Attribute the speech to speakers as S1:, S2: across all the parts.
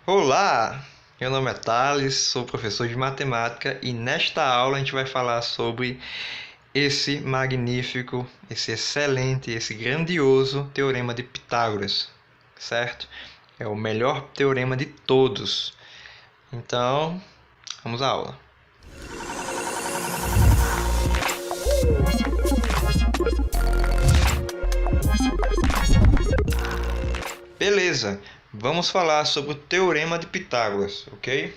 S1: Olá, meu nome é Thales, sou professor de matemática e nesta aula a gente vai falar sobre esse magnífico, esse excelente, esse grandioso teorema de Pitágoras, certo? É o melhor teorema de todos. Então, vamos à aula. Beleza, vamos falar sobre o teorema de Pitágoras, ok?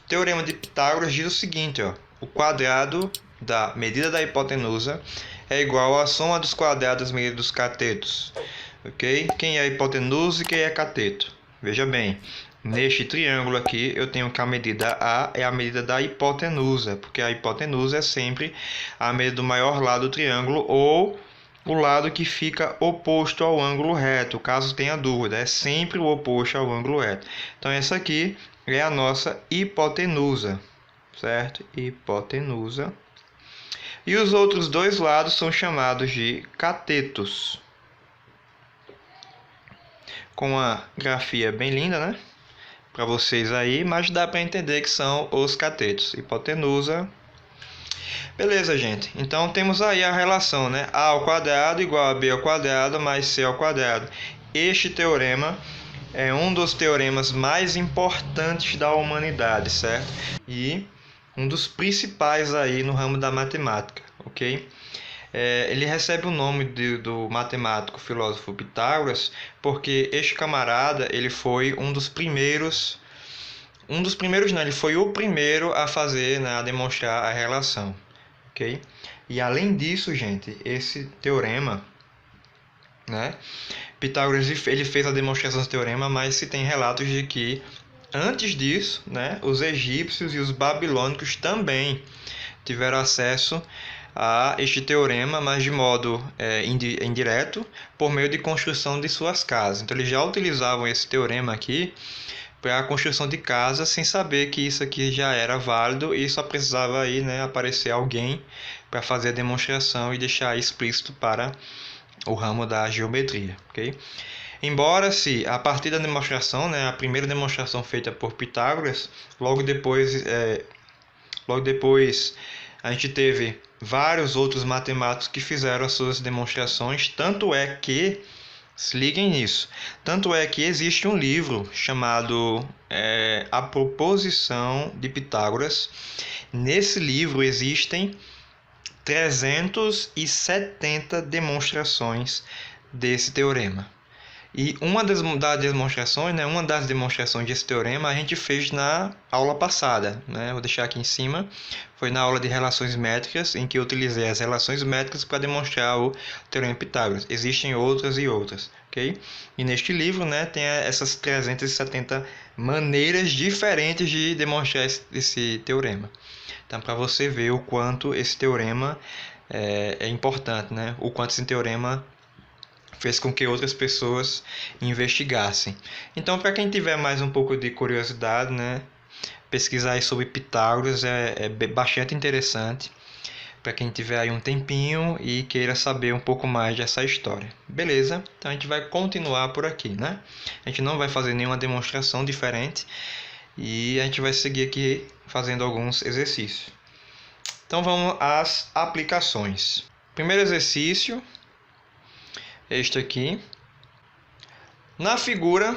S1: O teorema de Pitágoras diz o seguinte, ó: o quadrado da medida da hipotenusa é igual à soma dos quadrados das medidas dos catetos, ok? Quem é a hipotenusa e quem é cateto? Veja bem, neste triângulo aqui eu tenho que a medida A é a medida da hipotenusa, porque a hipotenusa é sempre a medida do maior lado do triângulo ou o lado que fica oposto ao ângulo reto. Caso tenha dúvida, é sempre o oposto ao ângulo reto. Então essa aqui é a nossa hipotenusa, certo? Hipotenusa. E os outros dois lados são chamados de catetos. Com uma grafia bem linda, né? Para vocês aí, mas dá para entender que são os catetos. Hipotenusa. Beleza, gente. Então temos aí a relação, né? A ao quadrado igual a B ao quadrado mais C ao quadrado. Este teorema é um dos teoremas mais importantes da humanidade, certo? E um dos principais aí no ramo da matemática, ok? Ele recebe o nome do matemático filósofo Pitágoras porque este camarada ele foi um dos primeiros não, ele foi o primeiro a fazer, né, a demonstrar a relação, ok? E além disso, gente, esse teorema, né, Pitágoras ele fez a demonstração desse teorema, mas se tem relatos de que antes disso, né, os egípcios e os babilônicos também tiveram acesso a este teorema, mas de modo indireto, por meio de construção de suas casas. Então eles já utilizavam esse teorema aqui para a construção de casas, sem saber que isso aqui já era válido e só precisava aí, né, aparecer alguém para fazer a demonstração e deixar explícito para o ramo da geometria, ok? Embora se a partir da demonstração, né, a primeira demonstração feita por Pitágoras, logo depois a gente teve vários outros matemáticos que fizeram as suas demonstrações, tanto é que, se liguem nisso, tanto é que existe um livro chamado A Proposição de Pitágoras. Nesse livro existem 370 demonstrações desse teorema. E uma das demonstrações desse teorema a gente fez na aula passada, né? Vou deixar aqui em cima. Foi na aula de relações métricas, em que eu utilizei as relações métricas para demonstrar o teorema de Pitágoras. Existem outras e outras, ok? E neste livro, né, tem essas 370 maneiras diferentes de demonstrar esse teorema. Então, para você ver o quanto esse teorema é importante, né? O quanto esse teorema fez com que outras pessoas investigassem. Então, para quem tiver mais um pouco de curiosidade, né, pesquisar aí sobre Pitágoras é bastante interessante. Para quem tiver aí um tempinho e queira saber um pouco mais dessa história. Beleza? Então a gente vai continuar por aqui, né? A gente não vai fazer nenhuma demonstração diferente e a gente vai seguir aqui fazendo alguns exercícios. Então vamos às aplicações. Primeiro exercício, este aqui. Na figura,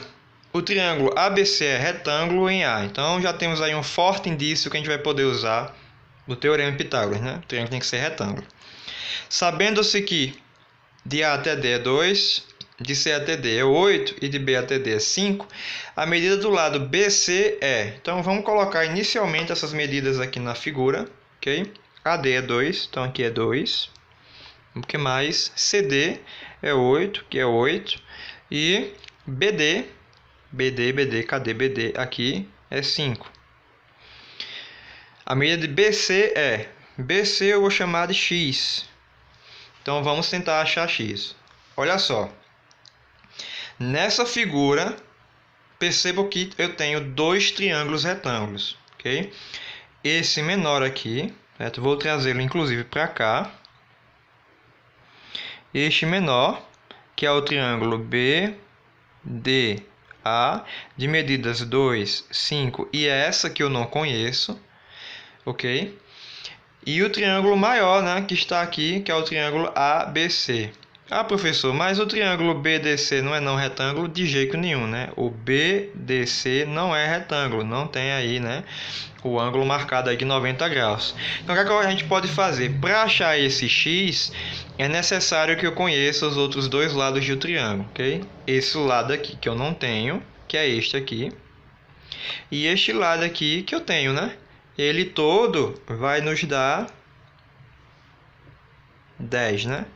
S1: o triângulo ABC é retângulo em A. Então já temos aí um forte indício que a gente vai poder usar do teorema de Pitágoras, né? O triângulo tem que ser retângulo. Sabendo-se que de A até D é 2, de C até D é 8 e de B até D é 5, a medida do lado BC é... Então vamos colocar inicialmente essas medidas aqui na figura, ok? AD é 2, então aqui é 2. O que mais? CD é 8, que é 8. E BD, cadê BD? Aqui é 5. A medida de BC é... BC eu vou chamar de X. Então vamos tentar achar X. Olha só. Nessa figura, percebo que eu tenho dois triângulos retângulos, ok? Esse menor aqui, certo? Vou trazê-lo inclusive para cá. Este menor, que é o triângulo BDAC, A, de medidas 2, 5 e essa que eu não conheço, ok? E o triângulo maior, né, que está aqui, que é o triângulo ABC. Ah, professor, mas o triângulo BDC não é não retângulo de jeito nenhum, né? O BDC não é retângulo, não tem aí, né, o ângulo marcado aí de 90 graus. Então, o que a gente pode fazer? Para achar esse x, é necessário que eu conheça os outros dois lados do triângulo, ok? Esse lado aqui que eu não tenho, que é este aqui, e este lado aqui que eu tenho, né? Ele todo vai nos dar 10, né?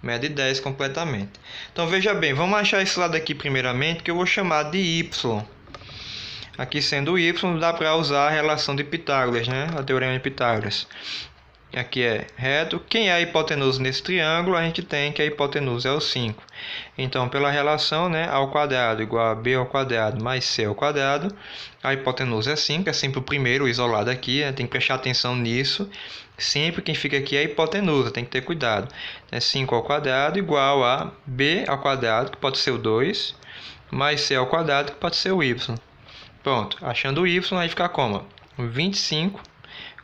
S1: Mede 10 completamente. Então, veja bem, vamos achar esse lado aqui primeiramente, que eu vou chamar de y. Aqui sendo y, dá para usar a relação de Pitágoras, né? A teorema de Pitágoras. Aqui é reto. Quem é a hipotenusa nesse triângulo? A gente tem que a hipotenusa é o 5. Então, pela relação, né, a ao quadrado igual a b ao quadrado mais c ao quadrado, a hipotenusa é 5, é sempre o primeiro isolado aqui, né? Tem que prestar atenção nisso. Sempre quem fica aqui é a hipotenusa, tem que ter cuidado. É 5 ao quadrado igual a b ao quadrado, que pode ser o 2, mais c ao quadrado, que pode ser o y. Pronto, achando o y, aí fica como? 25,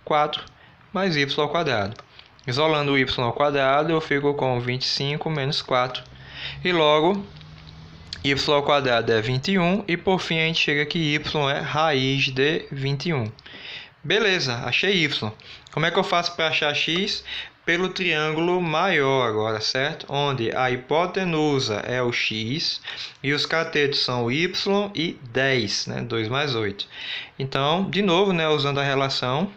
S1: 4 mais y ao quadrado. Isolando o y ao quadrado, eu fico com 25 menos 4. E logo, y ao quadrado é 21. E por fim, a gente chega que y é raiz de 21. Beleza, achei y. Como é que eu faço para achar x? Pelo triângulo maior agora, certo? Onde a hipotenusa é o x e os catetos são o y e 10, né? 2 mais 8. Então, de novo, né, usando a relação,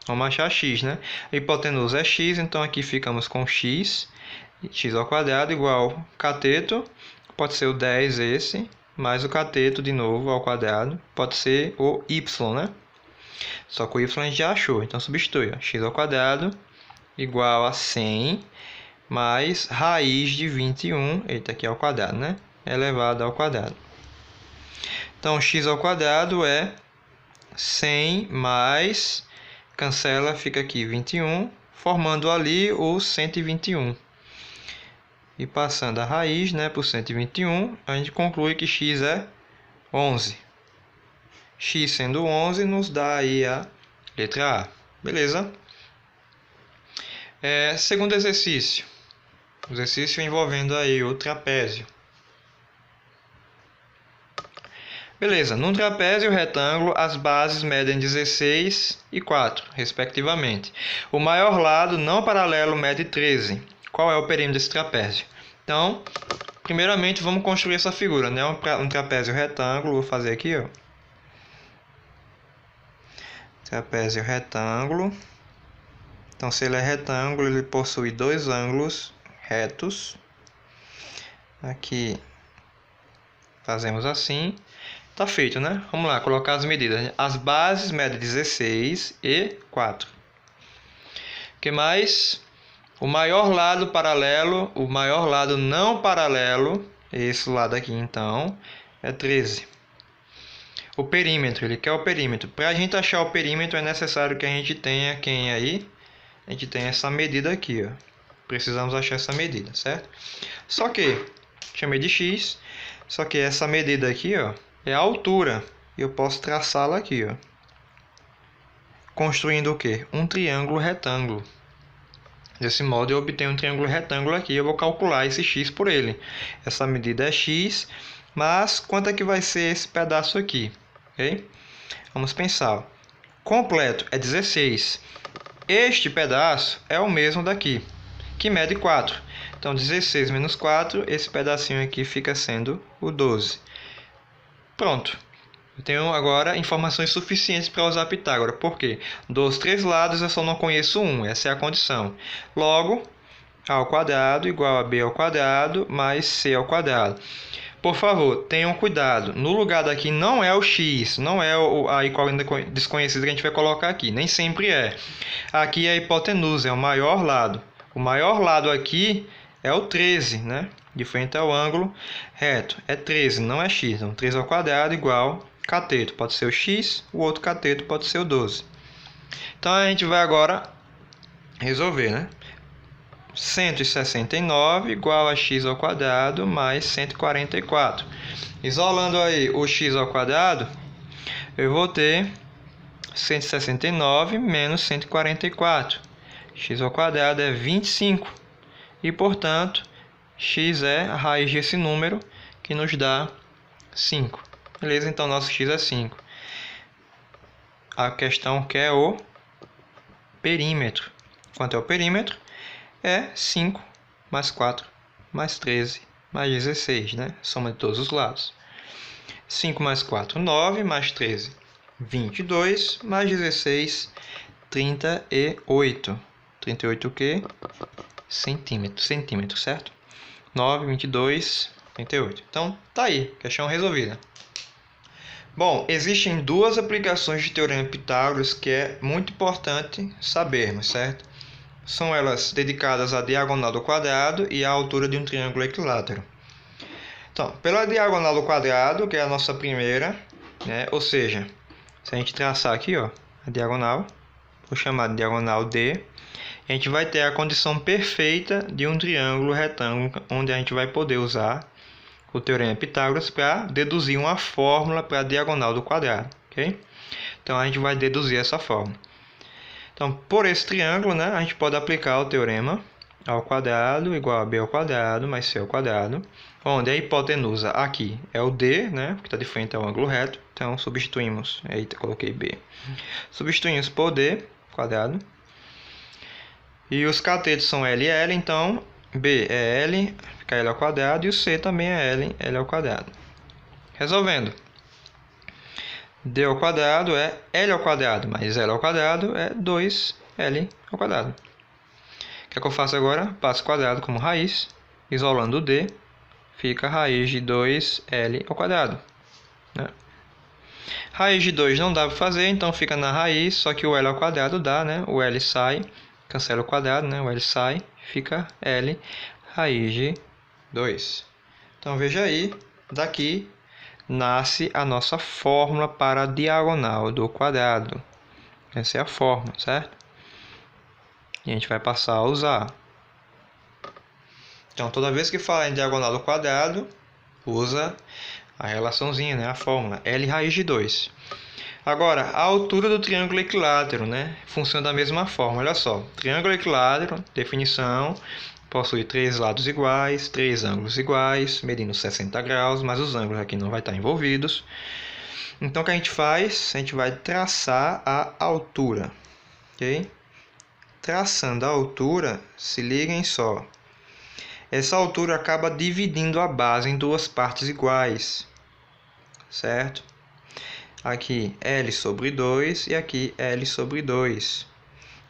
S1: vamos achar x, né? A hipotenusa é x, então aqui ficamos com x ao quadrado igual cateto, pode ser o 10 esse, mais o cateto de novo ao quadrado, pode ser o y, né? Só que o y a gente já achou, então substitui, ó, x ao quadrado igual a 100 mais raiz de 21, eita, aqui é ao quadrado, né? Elevado ao quadrado. Então, x ao quadrado é 100 mais, cancela, fica aqui 21, formando ali o 121. E passando a raiz, né, por 121, a gente conclui que x é 11. X sendo 11 nos dá aí a letra A. Beleza? Segundo exercício. Exercício envolvendo aí o trapézio. Beleza, num trapézio retângulo, as bases medem 16 e 4, respectivamente. O maior lado não paralelo mede 13. Qual é o perímetro desse trapézio? Então, primeiramente vamos construir essa figura, né? Um trapézio retângulo, vou fazer aqui, ó. Trapézio retângulo. Então, se ele é retângulo, ele possui dois ângulos retos. Aqui fazemos assim. Tá feito, né? Vamos lá, colocar as medidas. As bases medem 16 e 4. O que mais? O maior lado paralelo, o maior lado não paralelo, esse lado aqui então, é 13. O perímetro, ele quer o perímetro. Para a gente achar o perímetro é necessário que a gente tenha quem aí? A gente tem essa medida aqui, ó. Precisamos achar essa medida, certo? Só que, chamei de x, só que essa medida aqui, ó, é a altura. E eu posso traçá-la aqui, ó. Construindo o quê? Um triângulo retângulo. Desse modo eu obtenho um triângulo retângulo aqui. Eu vou calcular esse x por ele. Essa medida é x, mas quanto é que vai ser esse pedaço aqui? Okay? Vamos pensar. Completo é 16. Este pedaço é o mesmo daqui, que mede 4. Então, 16 menos 4, esse pedacinho aqui fica sendo o 12. Pronto. Eu tenho agora informações suficientes para usar Pitágoras. Por quê? Dos três lados eu só não conheço um. Essa é a condição. Logo, a ao quadrado igual a b ao quadrado mais c ao quadrado. Por favor, tenham cuidado. No lugar daqui não é o x, não é a incógnita desconhecida que a gente vai colocar aqui. Nem sempre é. Aqui é a hipotenusa, é o maior lado. O maior lado aqui é o 13, né? De frente ao ângulo reto. É 13, não é x. Então, 13 ao quadrado igual cateto. Pode ser o x, o outro cateto pode ser o 12. Então, a gente vai agora resolver, né? 169 igual a x ao quadrado mais 144. Isolando aí o x ao quadrado, eu vou ter 169 menos 144. X ao quadrado é 25. E, portanto, x é a raiz desse número, que nos dá 5. Beleza? Então, nosso x é 5. A questão quer o perímetro. Quanto é o perímetro? É 5 mais 4 mais 13 mais 16, né? Soma de todos os lados. 5 mais 4, 9, mais 13, 22, mais 16, 38. 38 o quê? Centímetro, certo? 9, 22, 38. Então, tá aí, questão resolvida. Bom, existem duas aplicações de teorema de Pitágoras que é muito importante sabermos, certo? São elas dedicadas à diagonal do quadrado e à altura de um triângulo equilátero. Então, pela diagonal do quadrado, que é a nossa primeira, né? Ou seja, se a gente traçar aqui, ó, a diagonal, vou chamar de diagonal D, a gente vai ter a condição perfeita de um triângulo retângulo, onde a gente vai poder usar o teorema de Pitágoras para deduzir uma fórmula para a diagonal do quadrado, ok? Então, a gente vai deduzir essa fórmula. Então, por esse triângulo, né, a gente pode aplicar o teorema A ao quadrado igual a B ao quadrado mais C ao quadrado, onde a hipotenusa aqui é o D, né, que está de frente ao ângulo reto. Então, substituímos, eita, coloquei B. Substituímos por D quadrado. E os catetos são L e L, então B é L, fica L ao quadrado, e o C também é L ao quadrado. Resolvendo. D ao quadrado é L ao quadrado, mais L ao quadrado é 2L ao quadrado. O que é que eu faço agora? Passo o quadrado como raiz, isolando o D, fica a raiz de 2L ao quadrado, né? Raiz de 2 não dá para fazer, então fica na raiz, só que o L ao quadrado dá, né? O L sai, cancela o quadrado, né? O L sai, fica L raiz de 2. Então, veja aí, daqui nasce a nossa fórmula para a diagonal do quadrado. Essa é a fórmula, certo? E a gente vai passar a usar. Então, toda vez que falar em diagonal do quadrado, usa a relaçãozinha, né? A fórmula L raiz de 2. Agora, a altura do triângulo equilátero, né? Funciona da mesma forma. Olha só, triângulo equilátero, definição, possui 3 lados iguais, 3 ângulos iguais, medindo 60 graus, mas os ângulos aqui não vai estar envolvidos. Então, o que a gente faz? A gente vai traçar a altura, ok? Traçando a altura, se liguem só. Essa altura acaba dividindo a base em duas partes iguais, certo? Aqui L sobre 2 e aqui L sobre 2.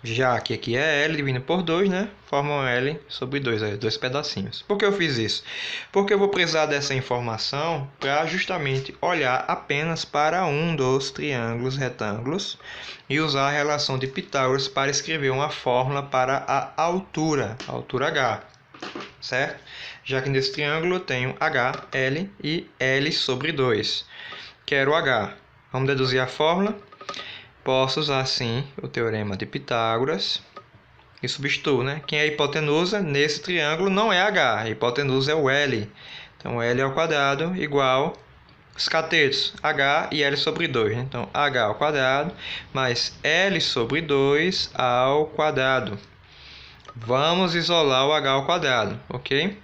S1: Já que aqui é L dividido por 2, né? Formam L sobre 2, aí, dois pedacinhos. Por que eu fiz isso? Porque eu vou precisar dessa informação para justamente olhar apenas para um dos triângulos retângulos e usar a relação de Pitágoras para escrever uma fórmula para a altura H, certo? Já que nesse triângulo eu tenho H, L e L sobre 2. Quero H. Vamos deduzir a fórmula. Posso usar, sim, o teorema de Pitágoras e substituo, né? Quem é a hipotenusa nesse triângulo não é H, a hipotenusa é o L. Então, L ao quadrado igual os catetos, H e L sobre 2. Né? Então, H ao quadrado mais L sobre 2 ao quadrado. Vamos isolar o H ao quadrado, ok?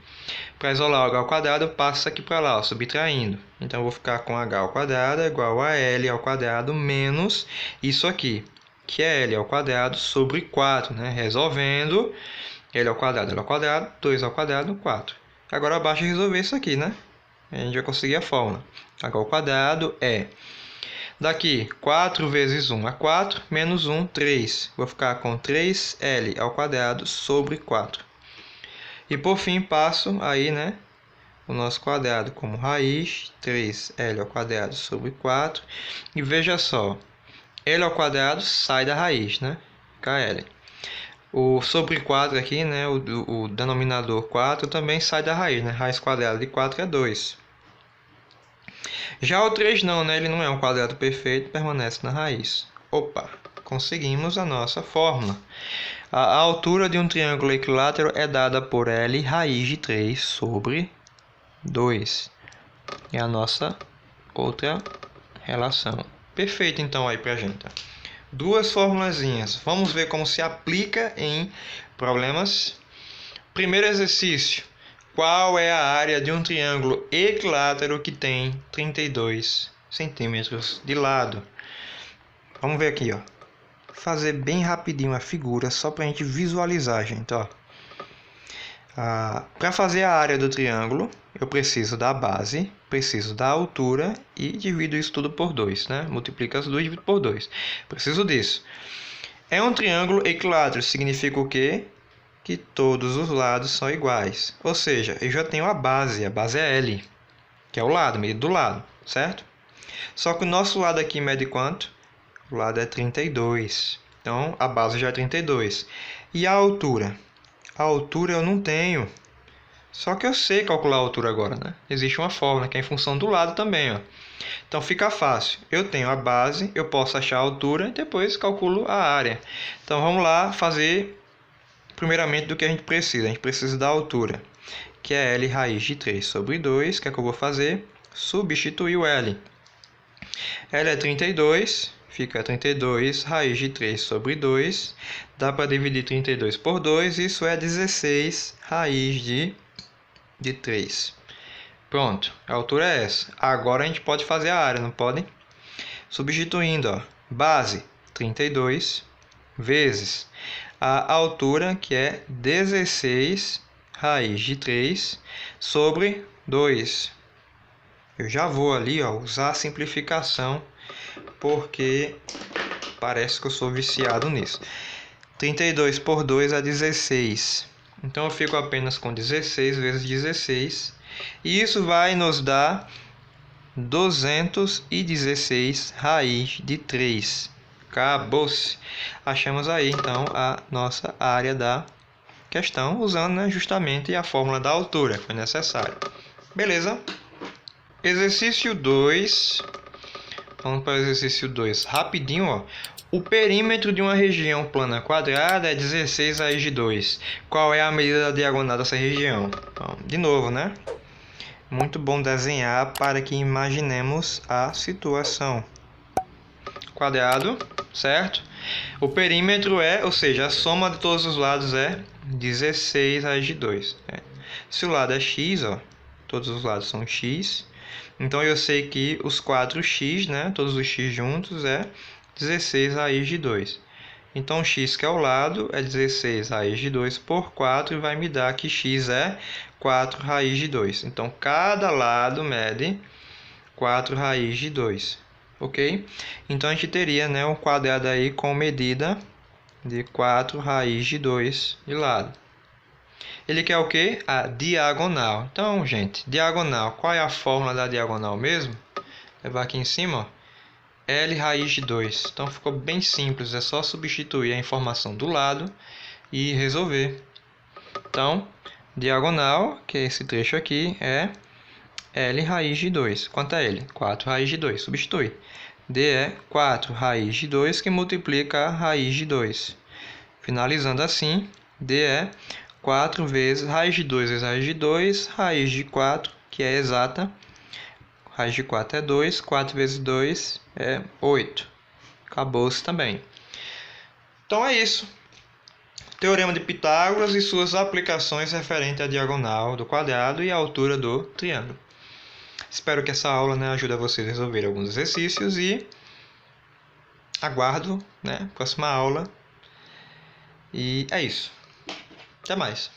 S1: Para isolar o H ao quadrado, eu passo aqui para lá, ó, subtraindo. Então, eu vou ficar com H ao quadrado igual a L ao quadrado menos isso aqui, que é L ao quadrado sobre 4, né? Resolvendo, L ao quadrado, 2 ao quadrado, 4. Agora, basta resolver isso aqui, né? A gente vai conseguir a fórmula. H ao quadrado é... Daqui, 4 vezes 1 é 4, menos 1, 3. Vou ficar com 3L ao quadrado sobre 4. E por fim, passo aí, né, o nosso quadrado como raiz, 3L ao quadrado sobre 4. E veja só, L ao quadrado sai da raiz, né, fica L. O sobre 4 aqui, né, o denominador 4 também sai da raiz, né, raiz quadrada de 4 é 2. Já o 3 não, né, ele não é um quadrado perfeito, permanece na raiz. Opa! conseguimos a nossa fórmula. A altura de um triângulo equilátero é dada por L raiz de 3 sobre 2. É a nossa outra relação. Perfeito, então, aí pra gente. Duas formulazinhas. Vamos ver como se aplica em problemas. Primeiro exercício. Qual é a área de um triângulo equilátero que tem 32 centímetros de lado? Vamos ver aqui, ó. Fazer bem rapidinho a figura, só para a gente visualizar, gente, ó. Para fazer a área do triângulo, eu preciso da base, preciso da altura e divido isso tudo por 2, né? Multiplica as duas e divido por 2. Preciso disso. É um triângulo equilátero, significa o quê? Que todos os lados são iguais. Ou seja, eu já tenho a base é L, que é o lado, medido do lado, certo? Só que o nosso lado aqui mede quanto? O lado é 32. Então, a base já é 32. E a altura? A altura eu não tenho. Só que eu sei calcular a altura agora, né? Existe uma fórmula que é em função do lado também, ó. Então, fica fácil. Eu tenho a base, eu posso achar a altura e depois calculo a área. Então, vamos lá fazer primeiramente do que a gente precisa. A gente precisa da altura, que é L raiz de 3 sobre 2. O que é que eu vou fazer? Substituir o L. L é 32, fica 32 raiz de 3 sobre 2. Dá para dividir 32 por 2, isso é 16 raiz de 3. Pronto, a altura é essa. Agora a gente pode fazer a área, não pode? Substituindo, ó, base 32 vezes a altura, que é 16 raiz de 3 sobre 2. Eu já vou ali, ó, usar a simplificação, porque parece que eu sou viciado nisso. 32 por 2 é 16. Então eu fico apenas com 16 vezes 16. E isso vai nos dar 216 raiz de 3. Acabou-se. Achamos aí, então, a nossa área da questão, usando, né, justamente a fórmula da altura que foi necessária. Beleza? Exercício 2. Vamos para o exercício 2. Rapidinho, ó. O perímetro de uma região plana quadrada é 16 raiz de 2. Qual é a medida da diagonal dessa região? Então, de novo, né? Muito bom desenhar para que imaginemos a situação. Quadrado, certo? O perímetro é, ou seja, a soma de todos os lados é 16 raiz de 2. Né? Se o lado é x, ó, todos os lados são x. Então eu sei que os 4x, né, todos os x juntos é 16 raiz de 2. Então x, que é o lado, é 16 raiz de 2 por 4 e vai me dar que x é 4 raiz de 2. Então cada lado mede 4 raiz de 2. Ok? Então a gente teria, né, um quadrado aí com medida de 4 raiz de 2 de lado. Ele quer o quê? A diagonal. Então, gente, diagonal. Qual é a fórmula da diagonal mesmo? Vou levar aqui em cima, ó. L raiz de 2. Então, ficou bem simples. É só substituir a informação do lado e resolver. Então, diagonal, que é esse trecho aqui, é L raiz de 2. Quanto é L? 4 raiz de 2. Substitui. D é 4 raiz de 2, que multiplica a raiz de 2. Finalizando assim, D é 4 vezes raiz de 2 vezes raiz de 2, raiz de 4, que é exata. Raiz de 4 é 2, 4 vezes 2 é 8. Acabou-se também. Então é isso. Teorema de Pitágoras e suas aplicações referentes à diagonal do quadrado e à altura do triângulo. Espero que essa aula, né, ajude vocês a resolver alguns exercícios e aguardo, né, a próxima aula. E é isso. Até mais.